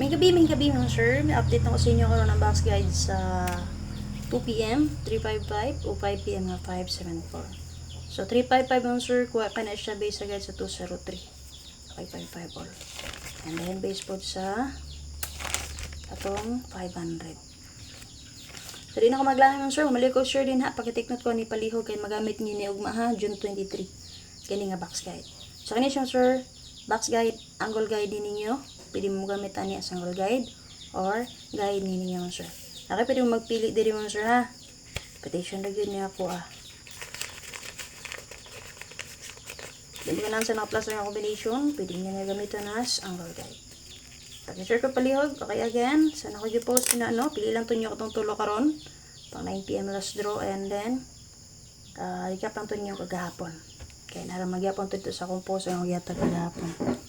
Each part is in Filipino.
May gabi mga sir. May update na ko sa inyo karon ng box guide sa 2 p.m. 355 o 5 p.m. nga 574. So 355 mga sir, kuha ka na siya base sa guide sa 203. 555 all. And then base po sa atong 500. So di na ko maglahan mga sir, mamali ko sure din ha, pakitiknot ko ni palihog kay magamit niyo ni ugma ha, June 23. Kini nga box guide. So kani siya sir, box guide, angle guide din ninyo. Pwede mo gamit ani as angle guide or guide ninyo sir. Okay, pwede mo magpili diri mo sir ha. Petition na yun niya ako Hindi ka nang sa naka-plus na combination, pwede nyo na gamitan as angle guide. Pag-share ko palihog, okay again. Sana ko yung post na pili lang to nyo itong tulo karon pang 9 p.m. last draw and then recap lang to nyo kagahapon. Kaya nara magyapon to ito sa akong post ang magyatag kagahapon.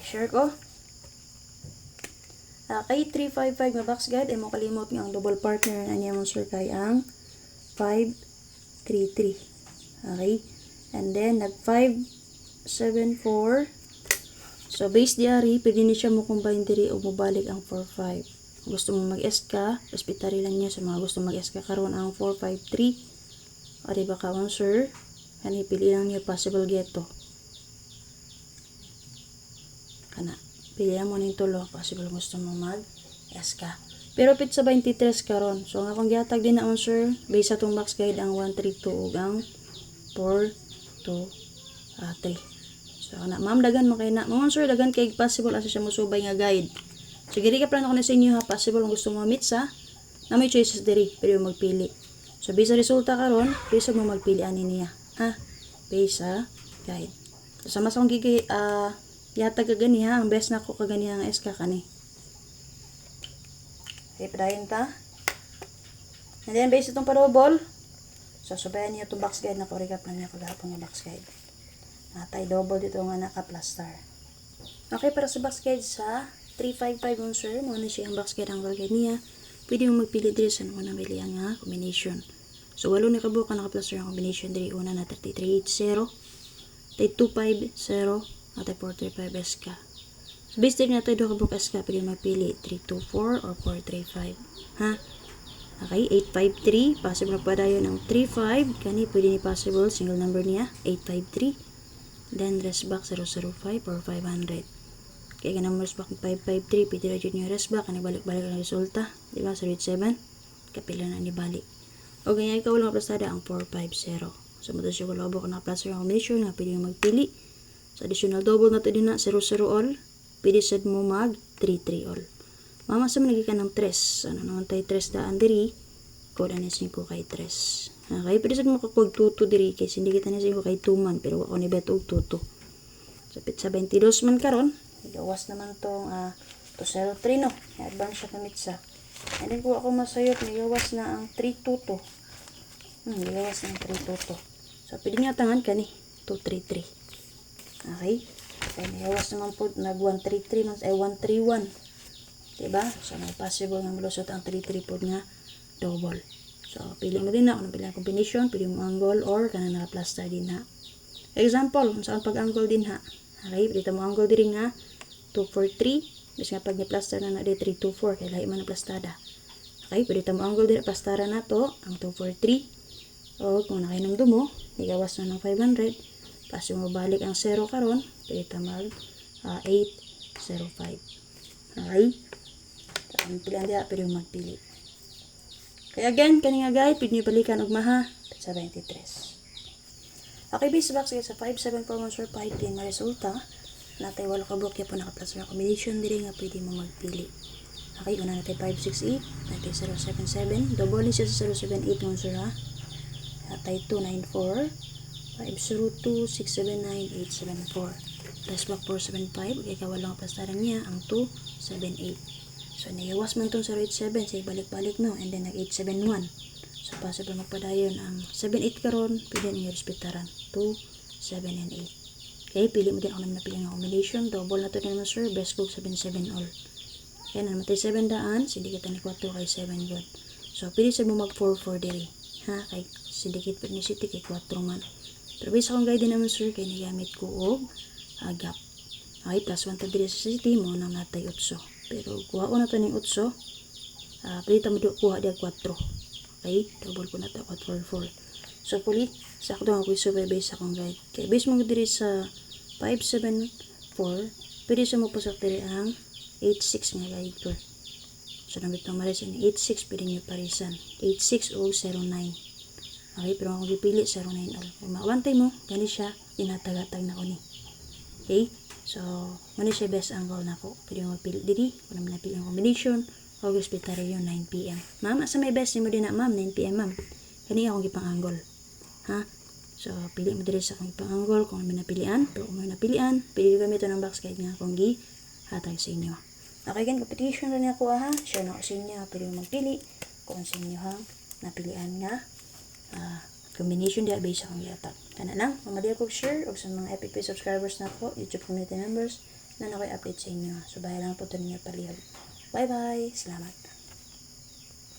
Share ko. Kay 355 nga box guide, ay mo kalimot nga ang double partner na niya mo sir kay ang 533. Okay? And then, nag 574. So, base diary, pwede ni siya mo combine diri o mabalik ang 45. Kung gusto mo mag-SK, hospitary lang niya sa mga gusto mag-SK karon ang 453. O, diba ka sir? Hani, pili lang niya possible geto. Kana, pili lang mo ning tulo, possible gusto mo mag-SK. Pero pit sa 23 karon. So, nga kung gihatag din na sir, base sa itong box guide ang 132 ug ang 423. So, na, ma'am, dagan mo kayo na. Mga sir, dagan kay possible asa siya musubay nga guide. So, giri ka plan ako na sa inyo ha, possible kung gusto mo meet sa, na may choices diri, pero magpili. So, base sa resulta karon, base mo magpili ani niya. Ha? Base sa guide. So, sama sa akong yata kagani ha, ang best na ako kagani ang SK kani. Okay, padayon ta. And then, base itong pa-double. So, subayan niya itong box guide na recap lang niya kagahapon yung box guide. Natay double dito nga naka-plaster. Okay, para sa box guide sa 355 mo sir, muna siya ang box guide ang guide niya. Pwede mo magpili diri sa mga nabili nga combination. So, walo na kabuka naka-plaster ang combination diri. Una na 3380, 3250, atay 435 SK. So, base din natin doon kabuk SK, pwede magpili 324 or 435. Ha? Okay, 853. Possible na pa dayon ng 35. Kani, pwede ni possible. Single number niya, 853. Then, rest back 005 or 500. Kaya ka numbers back 553. Pwede na dyan yung rest back. Kani, balik-balik ang resulta. Diba? Sa rate 7. Kapila na ni balik. O ganyan, ikaw walang plastada ang 450. So, muna siya wala ko na plaster ang combination na pwede yung magpili. So, additional double na ito din na 00 all. Pwede sad mo mag 33 all. Mama sa managi ka ng 3. Ano naman tayo 3 daan diri. Code na 5 kay 3. Okay, pwede sad mo kakog 2 diri. Kasi hindi kita na 5 kay 2 man. Pero ako ni bet og 2. So, pit sa 22 man karon. Igawas naman tong 203 no. I-advance siya kamit sa. And then kung ako masayot, igawas na ang 322. Igawas na ang 322. So, pwede nga tangan ka ni 233. Okay? Kaya igawas naman po nag 133 man ay 131. Diba? So, may possible nga malusot ang 3 po nga double. So, pili mo din na kung pili ang combination, pili mo angle or kana naka-plaster din ha. Example, kung saan pag-angle din ha. Okay, dito mo angle din nga 243. Bis nga pag ni-plaster na na di 324, kaya lahi man ang plastada. Okay, dito mo angle din plastara na to, ang 243. O, kung nakainang dumo, igawas na ng 500. Kasi mo balik ang 0 karon, dito mag 805. Okay? Ang pilihan diya, pwede magpili. Kaya again, kanina guide, pwede nyo balikan og maha sa 23. Okay, base box sa 5741 5 din resulta. Natay walo ka block po naka-plus na combination diri nga pwede mo magpili. Okay, una natay 568, natay 077, double ni siya sa 078 mo sir ha. Natay 294, 502, 679, 874. Plus block 475, okay, kawalang plastaran niya ang 278. So, naiwas man itong sa rate 7, say balik-balik no, and then nag-871. So, possible magpadayon ang 7-8 karon, pwede nyo respetaran. 2, 7, and 8. Okay, pili mo din ako naman napili ng combination. Double na ito naman sir, best book 7-7 all. Kaya naman tayo 7 daan, sindikit ni 4 kay 7 good. So, pili sa mo mag 4-4 diri. Ha, kay sindikit pag ni city kay 4 man. Pero base akong guide naman sir, kay nagamit ko og gap. Okay, plus 1 ta diri sa city mo nang natay 8. Pero kuha ko na to ning 8. Pwede mo kuha diya 4. Okay, double ko na to 4 4. So pulit sakto ako supervise akong guide. Kay base mo diri sa 574, pwede sa mo pasok diri ang 86 nga guide ko. So nabit mo maris ini 86 pwede niyo parisan. 86 o 09. Okay, pero ako gipili 09 all. Kung mawantay mo, gani siya inatagatag na ko ni. Okay? So, muna siya best angle na ko. Pwede mo magpili diri. Kung naman napili ang combination, August Pitario 9 p.m. Ma'am, sa may best ni mo din na ma'am, 9 p.m. ma'am. Kani akong gipang angle. Ha? So, pili mo diri sa akong gipang angle kung may napilian. Pero kung may napilian, pwede gamit ito ng box guide nga akong gihatag sa inyo. Okay, kan competition rin ako ha. Share na ko sa inyo. Pwede mo magpili kung sa inyo ha. Napilian nga. Combination dia based akong gihatag. Kana lang, mamali ako share o sa mga FPP subscribers na ko, YouTube community members na nakoy update sa inyo. So, bahay lang po ito ninyo palihog. Bye-bye! Salamat!